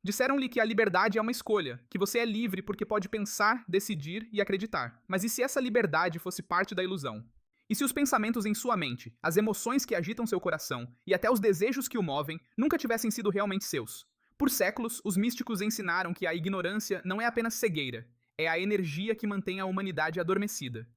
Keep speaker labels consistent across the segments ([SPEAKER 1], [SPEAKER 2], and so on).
[SPEAKER 1] Disseram-lhe que a liberdade é uma escolha, que você é livre porque pode pensar, decidir e acreditar. Mas e se essa liberdade fosse parte da ilusão? E se os pensamentos em sua mente, as emoções que agitam seu coração e até os desejos que o movem nunca tivessem sido realmente seus? Por séculos, os místicos ensinaram que a ignorância não é apenas cegueira, é a energia que mantém a humanidade adormecida.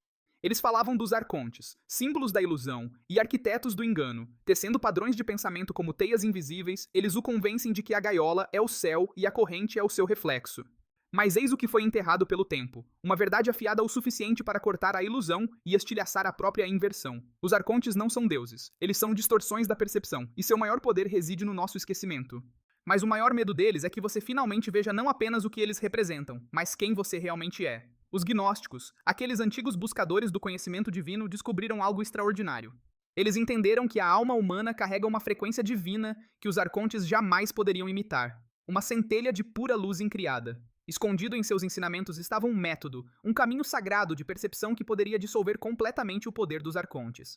[SPEAKER 1] Eles falavam dos arcontes, símbolos da ilusão e arquitetos do engano. Tecendo padrões de pensamento como teias invisíveis, eles o convencem de que a gaiola é o céu e a corrente é o seu reflexo. Mas eis o que foi enterrado pelo tempo, uma verdade afiada o suficiente para cortar a ilusão e estilhaçar a própria inversão. Os arcontes não são deuses, eles são distorções da percepção, e seu maior poder reside no nosso esquecimento. Mas o maior medo deles é que você finalmente veja não apenas o que eles representam, mas quem você realmente é. Os gnósticos, aqueles antigos buscadores do conhecimento divino, descobriram algo extraordinário. Eles entenderam que a alma humana carrega uma frequência divina que os arcontes jamais poderiam imitar. Uma centelha de pura luz incriada. Escondido em seus ensinamentos estava um método, um caminho sagrado de percepção que poderia dissolver completamente o poder dos arcontes.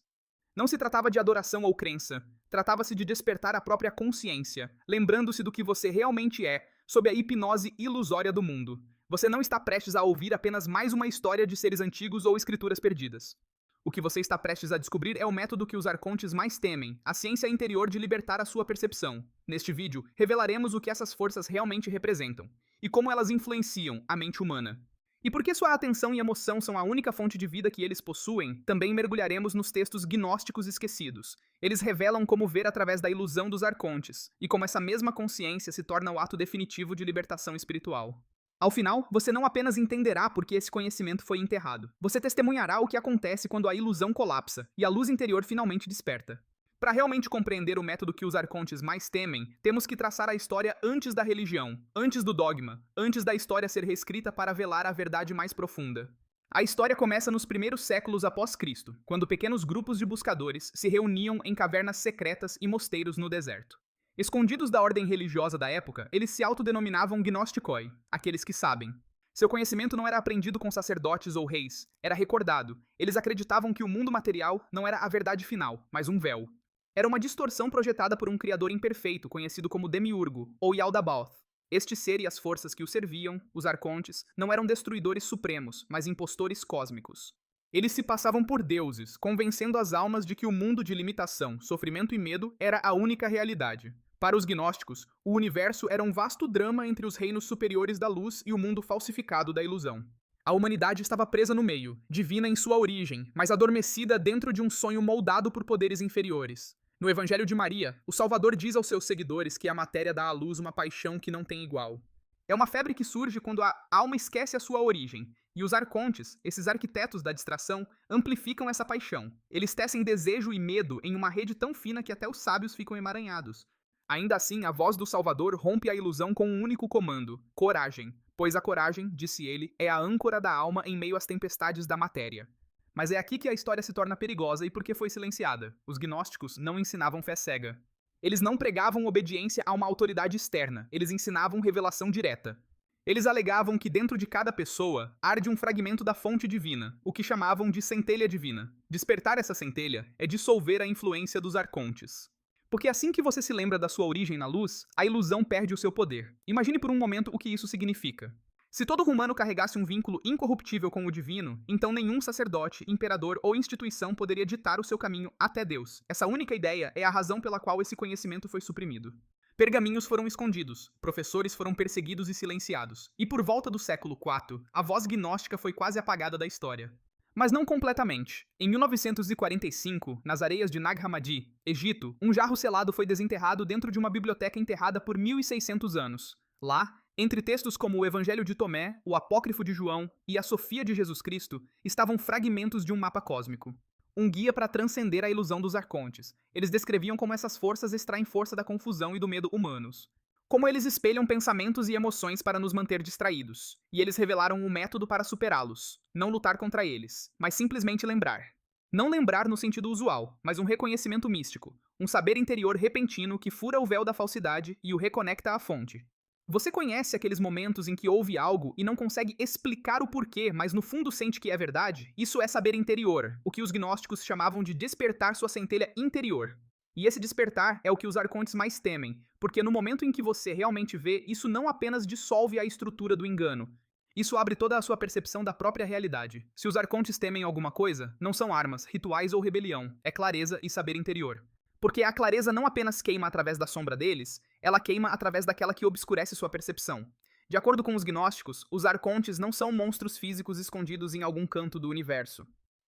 [SPEAKER 1] Não se tratava de adoração ou crença, tratava-se de despertar a própria consciência, lembrando-se do que você realmente é, sob a hipnose ilusória do mundo. Você não está prestes a ouvir apenas mais uma história de seres antigos ou escrituras perdidas. O que você está prestes a descobrir é o método que os arcontes mais temem, a ciência interior de libertar a sua percepção. Neste vídeo, revelaremos o que essas forças realmente representam, e como elas influenciam a mente humana. E porque sua atenção e emoção são a única fonte de vida que eles possuem, também mergulharemos nos textos gnósticos esquecidos. Eles revelam como ver através da ilusão dos arcontes, e como essa mesma consciência se torna o ato definitivo de libertação espiritual. Ao final, você não apenas entenderá por que esse conhecimento foi enterrado, você testemunhará o que acontece quando a ilusão colapsa e a luz interior finalmente desperta. Para realmente compreender o método que os arcontes mais temem, temos que traçar a história antes da religião, antes do dogma, antes da história ser reescrita para velar a verdade mais profunda. A história começa nos primeiros séculos após Cristo, quando pequenos grupos de buscadores se reuniam em cavernas secretas e mosteiros no deserto. Escondidos da ordem religiosa da época, eles se autodenominavam gnostikoi, aqueles que sabem. Seu conhecimento não era aprendido com sacerdotes ou reis, era recordado. Eles acreditavam que o mundo material não era a verdade final, mas um véu. Era uma distorção projetada por um criador imperfeito, conhecido como Demiurgo, ou Yaldabaoth. Este ser e as forças que o serviam, os arcontes, não eram destruidores supremos, mas impostores cósmicos. Eles se passavam por deuses, convencendo as almas de que o mundo de limitação, sofrimento e medo era a única realidade. Para os gnósticos, o universo era um vasto drama entre os reinos superiores da luz e o mundo falsificado da ilusão. A humanidade estava presa no meio, divina em sua origem, mas adormecida dentro de um sonho moldado por poderes inferiores. No Evangelho de Maria, o Salvador diz aos seus seguidores que a matéria dá à luz uma paixão que não tem igual. É uma febre que surge quando a alma esquece a sua origem, e os arcontes, esses arquitetos da distração, amplificam essa paixão. Eles tecem desejo e medo em uma rede tão fina que até os sábios ficam emaranhados. Ainda assim, a voz do Salvador rompe a ilusão com um único comando: coragem. Pois a coragem, disse ele, é a âncora da alma em meio às tempestades da matéria. Mas é aqui que a história se torna perigosa e por que foi silenciada. Os gnósticos não ensinavam fé cega. Eles não pregavam obediência a uma autoridade externa, eles ensinavam revelação direta. Eles alegavam que dentro de cada pessoa arde um fragmento da fonte divina, o que chamavam de centelha divina. Despertar essa centelha é dissolver a influência dos arcontes. Porque assim que você se lembra da sua origem na luz, a ilusão perde o seu poder. Imagine por um momento o que isso significa. Se todo humano carregasse um vínculo incorruptível com o divino, então nenhum sacerdote, imperador ou instituição poderia ditar o seu caminho até Deus. Essa única ideia é a razão pela qual esse conhecimento foi suprimido. Pergaminhos foram escondidos, professores foram perseguidos e silenciados, e por volta do século IV, a voz gnóstica foi quase apagada da história. Mas não completamente. Em 1945, nas areias de Nag Hammadi, Egito, um jarro selado foi desenterrado dentro de uma biblioteca enterrada por 1600 anos. Lá, entre textos como o Evangelho de Tomé, o Apócrifo de João e a Sofia de Jesus Cristo, estavam fragmentos de um mapa cósmico. Um guia para transcender a ilusão dos arcontes. Eles descreviam como essas forças extraem força da confusão e do medo humanos. Como eles espelham pensamentos e emoções para nos manter distraídos. E eles revelaram um método para superá-los. Não lutar contra eles, mas simplesmente lembrar. Não lembrar no sentido usual, mas um reconhecimento místico. Um saber interior repentino que fura o véu da falsidade e o reconecta à fonte. Você conhece aqueles momentos em que ouve algo e não consegue explicar o porquê, mas no fundo sente que é verdade? Isso é saber interior, o que os gnósticos chamavam de despertar sua centelha interior. E esse despertar é o que os arcontes mais temem, porque no momento em que você realmente vê, isso não apenas dissolve a estrutura do engano, isso abre toda a sua percepção da própria realidade. Se os arcontes temem alguma coisa, não são armas, rituais ou rebelião, é clareza e saber interior. Porque a clareza não apenas queima através da sombra deles, ela queima através daquela que obscurece sua percepção. De acordo com os gnósticos, os arcontes não são monstros físicos escondidos em algum canto do universo.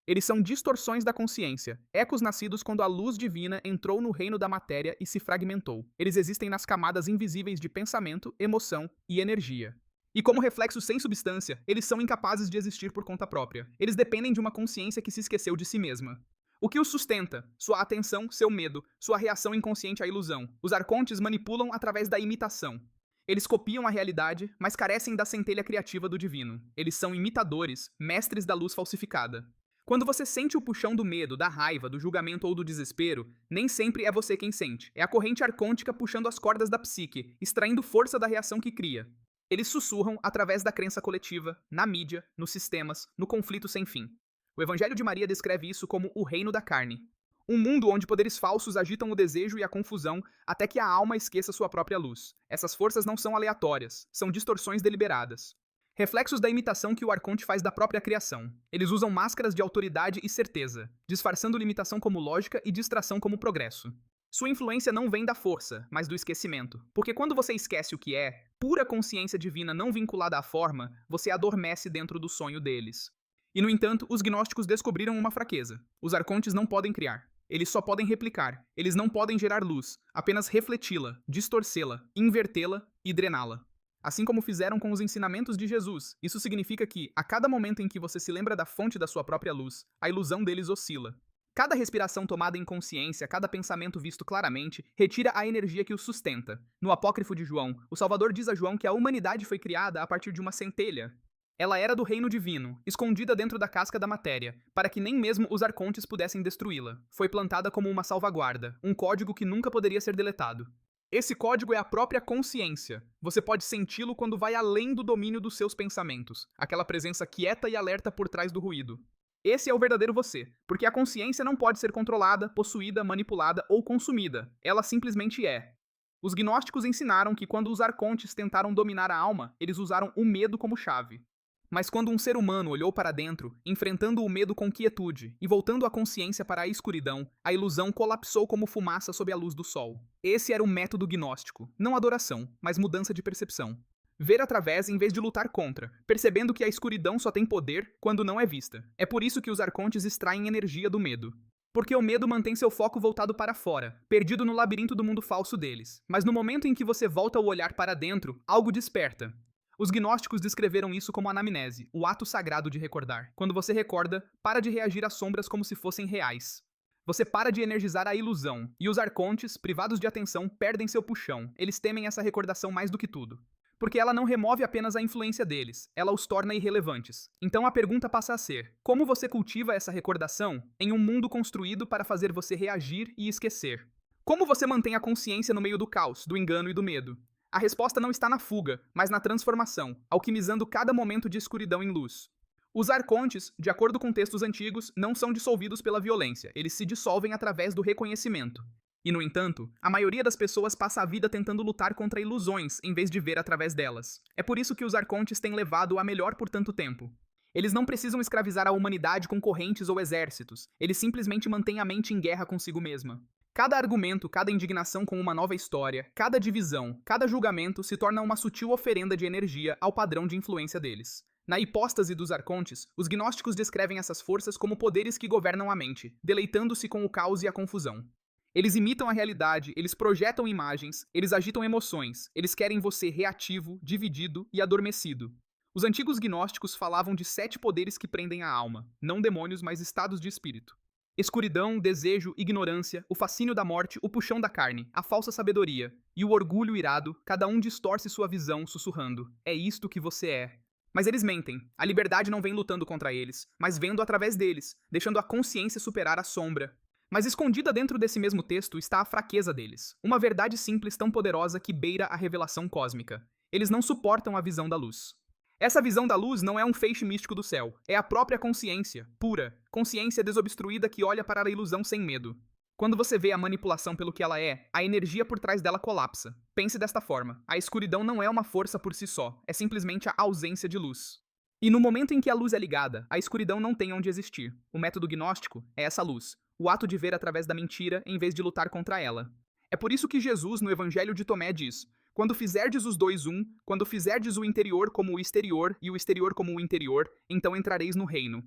[SPEAKER 1] Eles são distorções da consciência, ecos nascidos quando a luz divina entrou no reino da matéria e se fragmentou. Eles existem nas camadas invisíveis de pensamento, emoção e energia. E como reflexos sem substância, eles são incapazes de existir por conta própria. Eles dependem de uma consciência que se esqueceu de si mesma. O que os sustenta? Sua atenção, seu medo, sua reação inconsciente à ilusão. Os arcontes manipulam através da imitação. Eles copiam a realidade, mas carecem da centelha criativa do divino. Eles são imitadores, mestres da luz falsificada. Quando você sente o puxão do medo, da raiva, do julgamento ou do desespero, nem sempre é você quem sente. É a corrente arcôntica puxando as cordas da psique, extraindo força da reação que cria. Eles sussurram através da crença coletiva, na mídia, nos sistemas, no conflito sem fim. O Evangelho de Maria descreve isso como o reino da carne. Um mundo onde poderes falsos agitam o desejo e a confusão até que a alma esqueça sua própria luz. Essas forças não são aleatórias, são distorções deliberadas. Reflexos da imitação que o arconte faz da própria criação. Eles usam máscaras de autoridade e certeza, disfarçando limitação como lógica e distração como progresso. Sua influência não vem da força, mas do esquecimento. Porque quando você esquece o que é, pura consciência divina não vinculada à forma, você adormece dentro do sonho deles. E, no entanto, os gnósticos descobriram uma fraqueza. Os arcontes não podem criar. Eles só podem replicar. Eles não podem gerar luz, apenas refleti-la, distorcê-la, invertê-la e drená-la. Assim como fizeram com os ensinamentos de Jesus, isso significa que, a cada momento em que você se lembra da fonte da sua própria luz, a ilusão deles oscila. Cada respiração tomada em consciência, cada pensamento visto claramente, retira a energia que o sustenta. No apócrifo de João, o Salvador diz a João que a humanidade foi criada a partir de uma centelha. Ela era do reino divino, escondida dentro da casca da matéria, para que nem mesmo os arcontes pudessem destruí-la. Foi plantada como uma salvaguarda, um código que nunca poderia ser deletado. Esse código é a própria consciência. Você pode senti-lo quando vai além do domínio dos seus pensamentos, aquela presença quieta e alerta por trás do ruído. Esse é o verdadeiro você, porque a consciência não pode ser controlada, possuída, manipulada ou consumida. Ela simplesmente é. Os gnósticos ensinaram que quando os arcontes tentaram dominar a alma, eles usaram o medo como chave. Mas quando um ser humano olhou para dentro, enfrentando o medo com quietude e voltando a consciência para a escuridão, a ilusão colapsou como fumaça sob a luz do sol. Esse era o método gnóstico, não adoração, mas mudança de percepção. Ver através em vez de lutar contra, percebendo que a escuridão só tem poder quando não é vista. É por isso que os arcontes extraem energia do medo. Porque o medo mantém seu foco voltado para fora, perdido no labirinto do mundo falso deles. Mas no momento em que você volta o olhar para dentro, algo desperta. Os gnósticos descreveram isso como anamnese, o ato sagrado de recordar. Quando você recorda, para de reagir às sombras como se fossem reais. Você para de energizar a ilusão, e os arcontes, privados de atenção, perdem seu puxão. Eles temem essa recordação mais do que tudo. Porque ela não remove apenas a influência deles, ela os torna irrelevantes. Então a pergunta passa a ser: como você cultiva essa recordação em um mundo construído para fazer você reagir e esquecer? Como você mantém a consciência no meio do caos, do engano e do medo? A resposta não está na fuga, mas na transformação, alquimizando cada momento de escuridão em luz. Os arcontes, de acordo com textos antigos, não são dissolvidos pela violência, eles se dissolvem através do reconhecimento. E, no entanto, a maioria das pessoas passa a vida tentando lutar contra ilusões, em vez de ver através delas. É por isso que os arcontes têm levado a melhor por tanto tempo. Eles não precisam escravizar a humanidade com correntes ou exércitos, eles simplesmente mantêm a mente em guerra consigo mesma. Cada argumento, cada indignação com uma nova história, cada divisão, cada julgamento se torna uma sutil oferenda de energia ao padrão de influência deles. Na hipóstase dos arcontes, os gnósticos descrevem essas forças como poderes que governam a mente, deleitando-se com o caos e a confusão. Eles imitam a realidade, eles projetam imagens, eles agitam emoções, eles querem você reativo, dividido e adormecido. Os antigos gnósticos falavam de 7 poderes que prendem a alma, não demônios, mas estados de espírito. Escuridão, desejo, ignorância, o fascínio da morte, o puxão da carne, a falsa sabedoria e o orgulho irado, cada um distorce sua visão, sussurrando: é isto que você é. Mas eles mentem. A liberdade não vem lutando contra eles, mas vendo através deles, deixando a consciência superar a sombra. Mas escondida dentro desse mesmo texto está a fraqueza deles, uma verdade simples tão poderosa que beira a revelação cósmica. Eles não suportam a visão da luz. Essa visão da luz não é um feixe místico do céu, é a própria consciência, pura, consciência desobstruída que olha para a ilusão sem medo. Quando você vê a manipulação pelo que ela é, a energia por trás dela colapsa. Pense desta forma: a escuridão não é uma força por si só, é simplesmente a ausência de luz. E no momento em que a luz é ligada, a escuridão não tem onde existir. O método gnóstico é essa luz, o ato de ver através da mentira em vez de lutar contra ela. É por isso que Jesus, no Evangelho de Tomé, diz: quando fizerdes os dois um, quando fizerdes o interior como o exterior e o exterior como o interior, então entrareis no reino.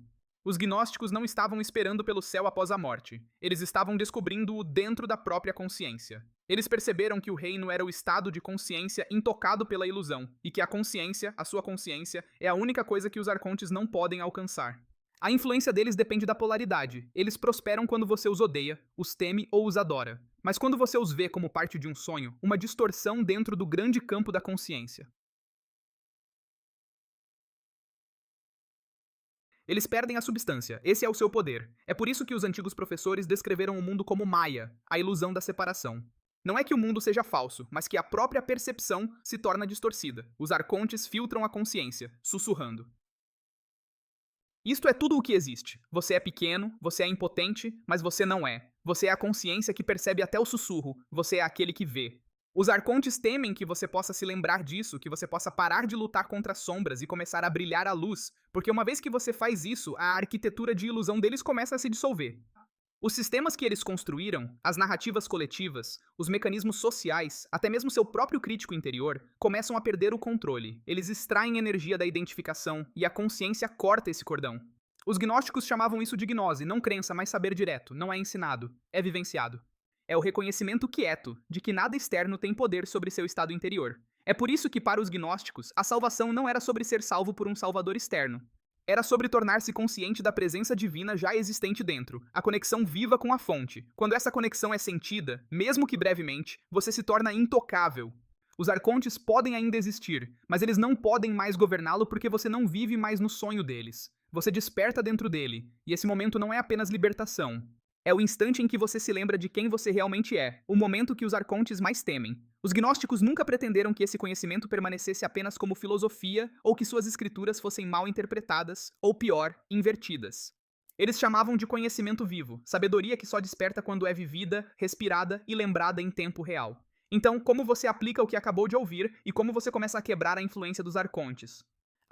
[SPEAKER 1] Os gnósticos não estavam esperando pelo céu após a morte. Eles estavam descobrindo-o dentro da própria consciência. Eles perceberam que o reino era o estado de consciência intocado pela ilusão, e que a consciência, a sua consciência, é a única coisa que os arcontes não podem alcançar. A influência deles depende da polaridade. Eles prosperam quando você os odeia, os teme ou os adora. Mas quando você os vê como parte de um sonho, uma distorção dentro do grande campo da consciência. Eles perdem a substância, esse é o seu poder. É por isso que os antigos professores descreveram o mundo como Maya, a ilusão da separação. Não é que o mundo seja falso, mas que a própria percepção se torna distorcida. Os arcontes filtram a consciência, sussurrando. Isto é tudo o que existe. Você é pequeno, você é impotente, mas você não é. Você é a consciência que percebe até o sussurro, você é aquele que vê. Os arcontes temem que você possa se lembrar disso, que você possa parar de lutar contra as sombras e começar a brilhar a luz, porque uma vez que você faz isso, a arquitetura de ilusão deles começa a se dissolver. Os sistemas que eles construíram, as narrativas coletivas, os mecanismos sociais, até mesmo seu próprio crítico interior, começam a perder o controle. Eles extraem energia da identificação e a consciência corta esse cordão. Os gnósticos chamavam isso de gnose, não crença, mas saber direto, não é ensinado, é vivenciado. É o reconhecimento quieto de que nada externo tem poder sobre seu estado interior. É por isso que, para os gnósticos, a salvação não era sobre ser salvo por um salvador externo. Era sobre tornar-se consciente da presença divina já existente dentro, a conexão viva com a fonte. Quando essa conexão é sentida, mesmo que brevemente, você se torna intocável. Os arcontes podem ainda existir, mas eles não podem mais governá-lo porque você não vive mais no sonho deles. Você desperta dentro dele, e esse momento não é apenas libertação. É o instante em que você se lembra de quem você realmente é, o momento que os arcontes mais temem. Os gnósticos nunca pretenderam que esse conhecimento permanecesse apenas como filosofia ou que suas escrituras fossem mal interpretadas, ou pior, invertidas. Eles chamavam de conhecimento vivo, sabedoria que só desperta quando é vivida, respirada e lembrada em tempo real. Então, como você aplica o que acabou de ouvir e como você começa a quebrar a influência dos arcontes?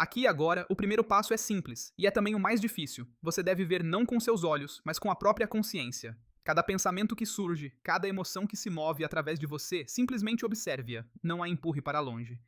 [SPEAKER 1] Aqui e agora, o primeiro passo é simples, e é também o mais difícil. Você deve ver não com seus olhos, mas com a própria consciência. Cada pensamento que surge, cada emoção que se move através de você, simplesmente observe-a, não a empurre para longe.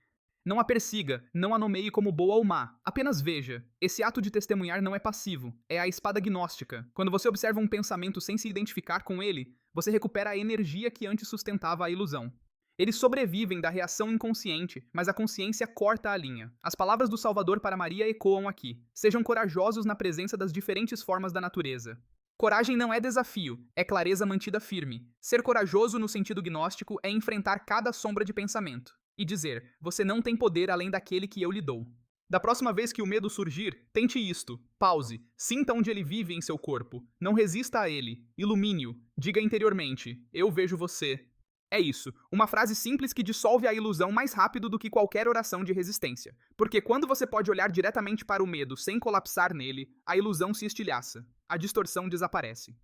[SPEAKER 1] Não a persiga, não a nomeie como boa ou má, apenas veja. Esse ato de testemunhar não é passivo, é a espada gnóstica. Quando você observa um pensamento sem se identificar com ele, você recupera a energia que antes sustentava a ilusão. Eles sobrevivem da reação inconsciente, mas a consciência corta a linha. As palavras do Salvador para Maria ecoam aqui. Sejam corajosos na presença das diferentes formas da natureza. Coragem não é desafio, é clareza mantida firme. Ser corajoso no sentido gnóstico é enfrentar cada sombra de pensamento e dizer: você não tem poder além daquele que eu lhe dou. Da próxima vez que o medo surgir, tente isto. Pause. Sinta onde ele vive em seu corpo. Não resista a ele. Ilumine-o. Diga interiormente: eu vejo você. É isso, uma frase simples que dissolve a ilusão mais rápido do que qualquer oração de resistência. Porque quando você pode olhar diretamente para o medo sem colapsar nele, a ilusão se estilhaça. A distorção desaparece.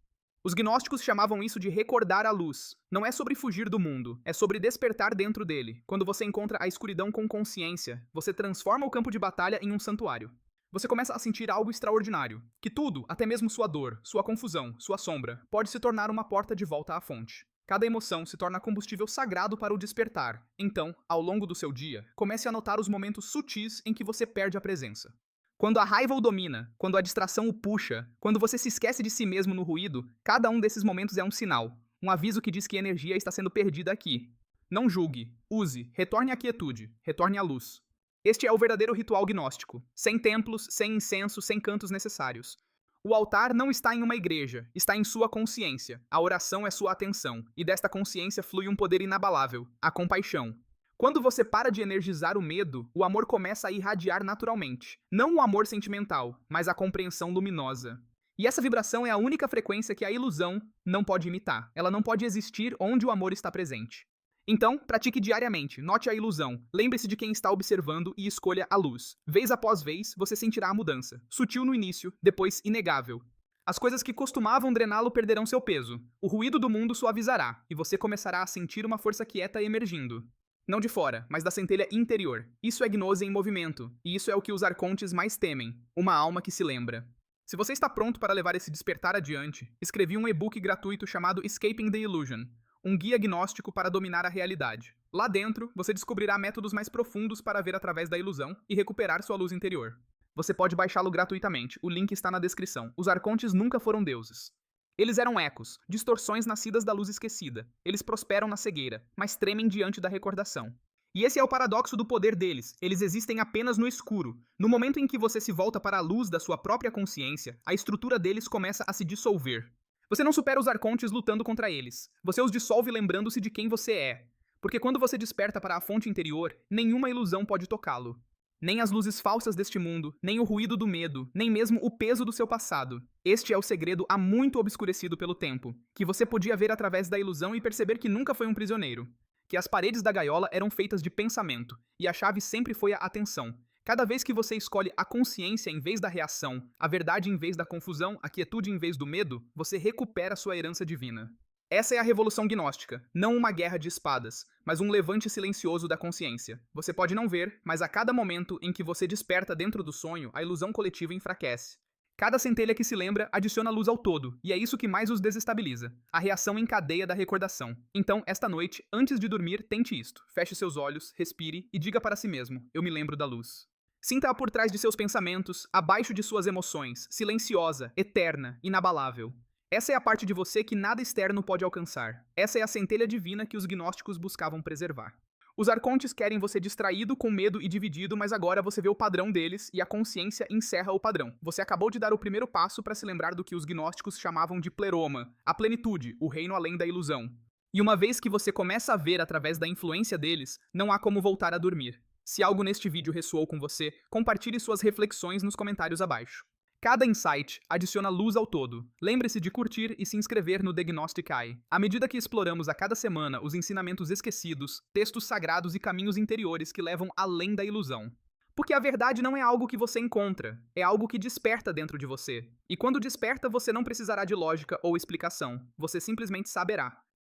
[SPEAKER 1] Os gnósticos chamavam isso de recordar a luz. Não é sobre fugir do mundo, é sobre despertar dentro dele. Quando você encontra a escuridão com consciência, você transforma o campo de batalha em um santuário. Você começa a sentir algo extraordinário. Que tudo, até mesmo sua dor, sua confusão, sua sombra, pode se tornar uma porta de volta à fonte. Cada emoção se torna combustível sagrado para o despertar. Então, ao longo do seu dia, comece a notar os momentos sutis em que você perde a presença. Quando a raiva o domina, quando a distração o puxa, quando você se esquece de si mesmo no ruído, cada um desses momentos é um sinal, um aviso que diz que energia está sendo perdida aqui. Não julgue, use, retorne à quietude, retorne à luz. Este é o verdadeiro ritual gnóstico, sem templos, sem incenso, sem cantos necessários. O altar não está em uma igreja, está em sua consciência. A oração é sua atenção, e desta consciência flui um poder inabalável, a compaixão. Quando você para de energizar o medo, o amor começa a irradiar naturalmente. Não o amor sentimental, mas a compreensão luminosa. E essa vibração é a única frequência que a ilusão não pode imitar. Ela não pode existir onde o amor está presente. Então, pratique diariamente, note a ilusão, lembre-se de quem está observando e escolha a luz. Vez após vez, você sentirá a mudança. Sutil no início, depois inegável. As coisas que costumavam drená-lo perderão seu peso. O ruído do mundo suavizará, e você começará a sentir uma força quieta emergindo. Não de fora, mas da centelha interior. Isso é gnose em movimento, e isso é o que os arcontes mais temem, uma alma que se lembra. Se você está pronto para levar esse despertar adiante, escrevi um e-book gratuito chamado Escaping the Illusion, um guia gnóstico para dominar a realidade. Lá dentro, você descobrirá métodos mais profundos para ver através da ilusão e recuperar sua luz interior. Você pode baixá-lo gratuitamente, o link está na descrição. Os arcontes nunca foram deuses. Eles eram ecos, distorções nascidas da luz esquecida. Eles prosperam na cegueira, mas tremem diante da recordação. E esse é o paradoxo do poder deles. Eles existem apenas no escuro. No momento em que você se volta para a luz da sua própria consciência, a estrutura deles começa a se dissolver. Você não supera os arcontes lutando contra eles. Você os dissolve lembrando-se de quem você é. Porque quando você desperta para a fonte interior, nenhuma ilusão pode tocá-lo. Nem as luzes falsas deste mundo, nem o ruído do medo, nem mesmo o peso do seu passado. Este é o segredo há muito obscurecido pelo tempo, que você podia ver através da ilusão e perceber que nunca foi um prisioneiro. Que as paredes da gaiola eram feitas de pensamento, e a chave sempre foi a atenção. Cada vez que você escolhe a consciência em vez da reação, a verdade em vez da confusão, a quietude em vez do medo, você recupera sua herança divina. Essa é a revolução gnóstica, não uma guerra de espadas, mas um levante silencioso da consciência. Você pode não ver, mas a cada momento em que você desperta dentro do sonho, a ilusão coletiva enfraquece. Cada centelha que se lembra adiciona luz ao todo, e é isso que mais os desestabiliza. A reação em cadeia da recordação. Então, esta noite, antes de dormir, tente isto. Feche seus olhos, respire e diga para si mesmo: eu me lembro da luz. Sinta-a por trás de seus pensamentos, abaixo de suas emoções, silenciosa, eterna, inabalável. Essa é a parte de você que nada externo pode alcançar. Essa é a centelha divina que os gnósticos buscavam preservar. Os arcontes querem você distraído, com medo e dividido, mas agora você vê o padrão deles e a consciência encerra o padrão. Você acabou de dar o primeiro passo para se lembrar do que os gnósticos chamavam de pleroma, a plenitude, o reino além da ilusão. E uma vez que você começa a ver através da influência deles, não há como voltar a dormir. Se algo neste vídeo ressoou com você, compartilhe suas reflexões nos comentários abaixo. Cada insight adiciona luz ao todo. Lembre-se de curtir e se inscrever no The Gnostic Eye. À medida que exploramos a cada semana os ensinamentos esquecidos, textos sagrados e caminhos interiores que levam além da ilusão. Porque a verdade não é algo que você encontra, é algo que desperta dentro de você. E quando desperta, você não precisará de lógica ou explicação, você simplesmente saberá.